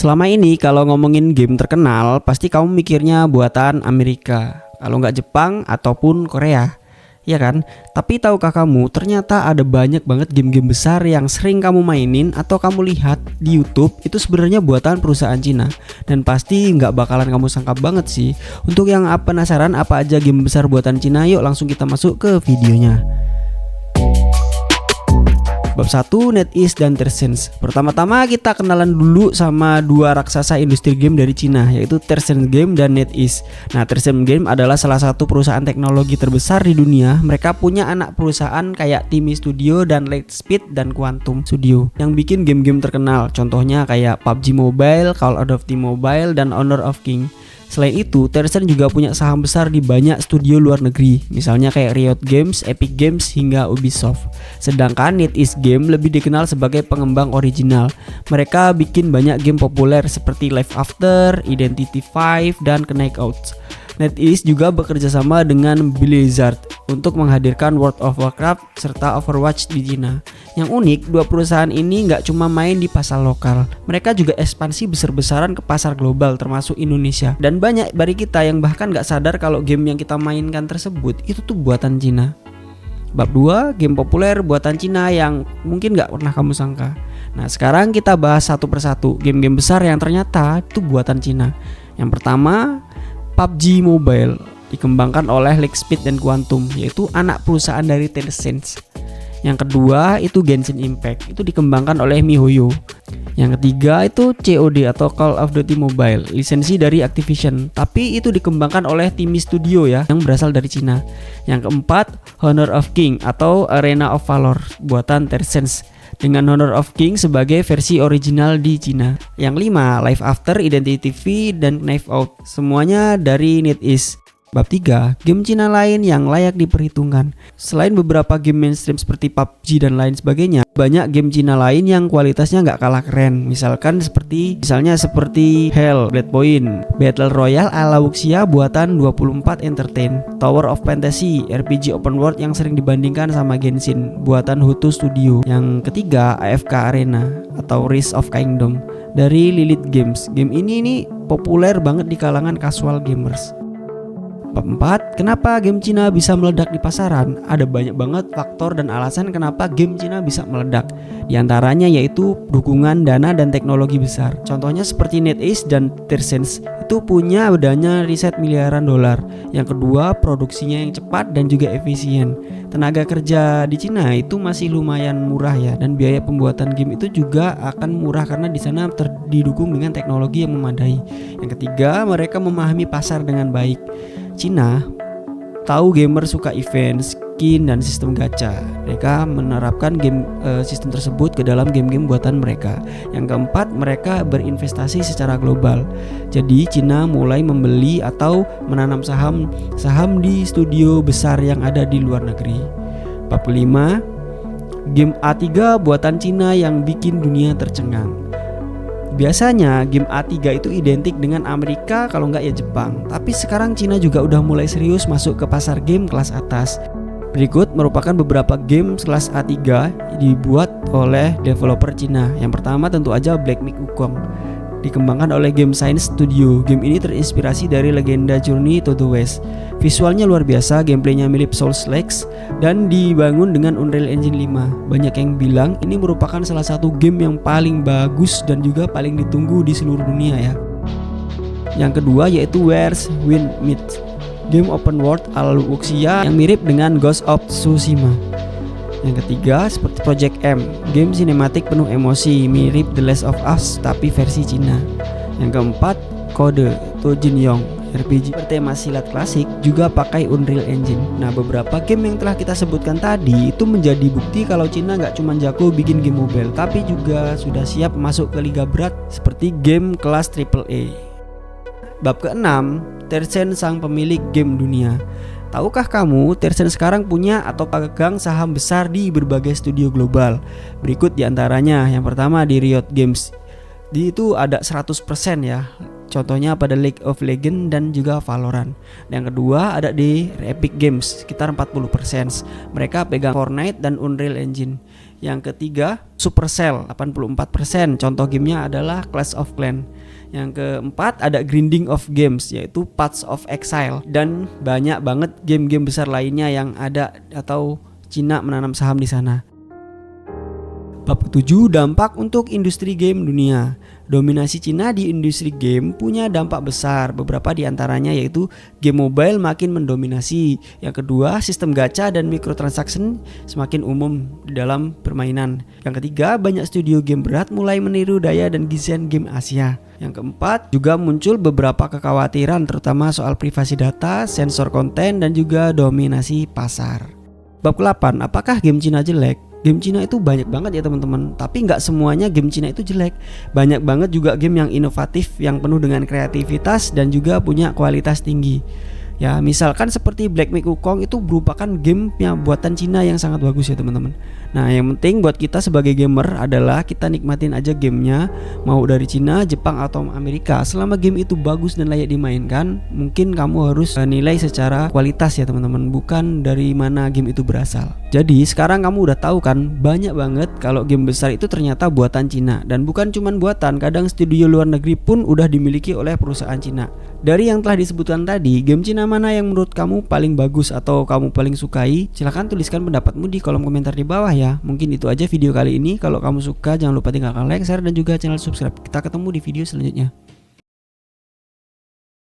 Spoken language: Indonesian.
Selama ini kalau ngomongin game terkenal, pasti kamu mikirnya buatan Amerika, kalau nggak Jepang ataupun Korea, ya kan? Tapi tahukah kamu, ternyata ada banyak banget game-game besar yang sering kamu mainin atau kamu lihat di YouTube itu sebenarnya buatan perusahaan Cina. Dan pasti nggak bakalan kamu sangka banget sih. Untuk yang penasaran apa aja game besar buatan Cina, yuk langsung kita masuk ke videonya. Bab 1, NetEase dan Tencent. Pertama-tama kita kenalan dulu sama dua raksasa industri game dari Cina, yaitu Tencent Game dan NetEase. Nah, Tencent Game adalah salah satu perusahaan teknologi terbesar di dunia. Mereka punya anak perusahaan kayak Timi Studio dan Lightspeed dan Quantum Studio yang bikin game-game terkenal. Contohnya kayak PUBG Mobile, Call of Duty Mobile, dan Honor of Kings. Selain itu, Tencent juga punya saham besar di banyak studio luar negeri, misalnya kayak Riot Games, Epic Games, hingga Ubisoft. Sedangkan NetEase Game lebih dikenal sebagai pengembang original. Mereka bikin banyak game populer seperti Life After, Identity V, dan Knockout. NetEase juga bekerja sama dengan Blizzard untuk menghadirkan World of Warcraft serta Overwatch di Cina. Yang unik, dua perusahaan ini nggak cuma main di pasar lokal, mereka juga ekspansi besar-besaran ke pasar global termasuk Indonesia. Dan banyak dari kita yang bahkan nggak sadar kalau game yang kita mainkan tersebut itu tuh buatan Cina. Bab 2, game populer buatan Cina yang mungkin nggak pernah kamu sangka. Nah, sekarang kita bahas satu persatu game-game besar yang ternyata itu buatan Cina. Yang pertama, PUBG Mobile dikembangkan oleh Lightspeed dan Quantum, yaitu anak perusahaan dari Tencent. Yang kedua itu Genshin Impact, itu dikembangkan oleh MiHoYo. Yang ketiga itu COD atau Call of Duty Mobile, lisensi dari Activision, tapi itu dikembangkan oleh Timi Studio ya, yang berasal dari Cina. Yang keempat Honor of Kings atau Arena of Valor, buatan Tencent, dengan Honor of Kings sebagai versi original di Cina. Yang 5, Life After, Identity V, dan Knockout, semuanya dari NetEase. Bab 3, game Cina lain yang layak diperhitungkan. Selain beberapa game mainstream seperti PUBG dan lain sebagainya, banyak game Cina lain yang kualitasnya nggak kalah keren. Misalnya seperti Hell, Blade Point, Battle Royale ala Wuxia buatan 24 Entertain, Tower of Fantasy, RPG open world yang sering dibandingkan sama Genshin, buatan Hutu Studio. Yang ketiga, AFK Arena atau Rise of Kingdom dari Lilith Games. Game ini populer banget di kalangan casual gamers. Bab 4, kenapa game Cina bisa meledak di pasaran? Ada banyak banget faktor dan alasan kenapa game Cina bisa meledak. Di antaranya yaitu dukungan dana dan teknologi besar. Contohnya seperti NetEase dan Tencent itu punya dana riset miliaran dolar. Yang kedua, produksinya yang cepat dan juga efisien. Tenaga kerja di Cina itu masih lumayan murah ya, dan biaya pembuatan game itu juga akan murah karena di sana didukung dengan teknologi yang memadai. Yang ketiga, mereka memahami pasar dengan baik. Cina tahu gamer suka event, skin, dan sistem gacha. Mereka menerapkan sistem tersebut ke dalam game-game buatan mereka. Yang keempat, mereka berinvestasi secara global. Jadi Cina mulai membeli atau menanam saham di studio besar yang ada di luar negeri. Bab 5, game A3 buatan Cina yang bikin dunia tercengang. Biasanya game A3 itu identik dengan Amerika kalau nggak ya Jepang. Tapi sekarang Cina juga udah mulai serius masuk ke pasar game kelas atas. Berikut merupakan beberapa game kelas A3 dibuat oleh developer Cina. Yang pertama tentu aja Black Myth Wukong, dikembangkan oleh Game Science Studio. Game ini terinspirasi dari legenda Journey to the West. Visualnya luar biasa, gameplaynya mirip Souls-like dan dibangun dengan Unreal Engine 5. Banyak yang bilang ini merupakan salah satu game yang paling bagus dan juga paling ditunggu di seluruh dunia ya. Yang kedua yaitu Where's Wind Meets, game open world ala Wuxia yang mirip dengan Ghost of Tsushima. Yang ketiga seperti Project M, game sinematik penuh emosi mirip The Last of Us tapi versi Cina. Yang keempat Code Tojin Yong, RPG bertema silat klasik juga pakai Unreal Engine. Nah, beberapa game yang telah kita sebutkan tadi itu menjadi bukti kalau Cina nggak cuma jago bikin game mobile, tapi juga sudah siap masuk ke liga berat seperti game kelas AAA. Bab ke-6, Tencent sang pemilik game dunia. Tahukah kamu Tencent sekarang punya atau pegang saham besar di berbagai studio global? Berikut diantaranya. Yang pertama di Riot Games. Di itu ada 100% ya. Contohnya pada League of Legends dan juga Valorant. Yang kedua ada di Epic Games sekitar 40%. Mereka pegang Fortnite dan Unreal Engine. Yang ketiga Supercell 84%. Contoh gamenya adalah Clash of Clans. Yang keempat ada Grinding of Games, yaitu Paths of Exile. Dan banyak banget game-game besar lainnya yang ada atau Cina menanam saham di sana. Bab ke-7, dampak untuk industri game dunia. Dominasi Cina di industri game punya dampak besar. Beberapa di antaranya yaitu game mobile makin mendominasi. Yang kedua, sistem gacha dan microtransaction semakin umum di dalam permainan. Yang ketiga, banyak studio game berat mulai meniru daya dan desain game Asia. Yang keempat, juga muncul beberapa kekhawatiran terutama soal privasi data, sensor konten, dan juga dominasi pasar. Bab ke-8, apakah game Cina jelek? Game Cina itu banyak banget ya teman-teman, tapi nggak semuanya game Cina itu jelek. Banyak banget juga game yang inovatif, yang penuh dengan kreativitas dan juga punya kualitas tinggi. Ya, misalkan seperti Black Myth Wukong itu merupakan gamenya buatan Cina yang sangat bagus ya teman-teman. Nah, yang penting buat kita sebagai gamer adalah kita nikmatin aja gamenya, mau dari Cina, Jepang atau Amerika. Selama game itu bagus dan layak dimainkan, mungkin kamu harus nilai secara kualitas ya teman-teman, bukan dari mana game itu berasal. Jadi sekarang kamu udah tahu kan, banyak banget kalau game besar itu ternyata buatan Cina. Dan bukan cuman buatan, kadang studio luar negeri pun udah dimiliki oleh perusahaan Cina. Dari yang telah disebutkan tadi, game Cina mana yang menurut kamu paling bagus atau kamu paling sukai? Silahkan tuliskan pendapatmu di kolom komentar di bawah ya. Mungkin itu aja video kali ini. Kalau kamu suka jangan lupa tinggalkan like, share, dan juga channel subscribe. Kita ketemu di video selanjutnya.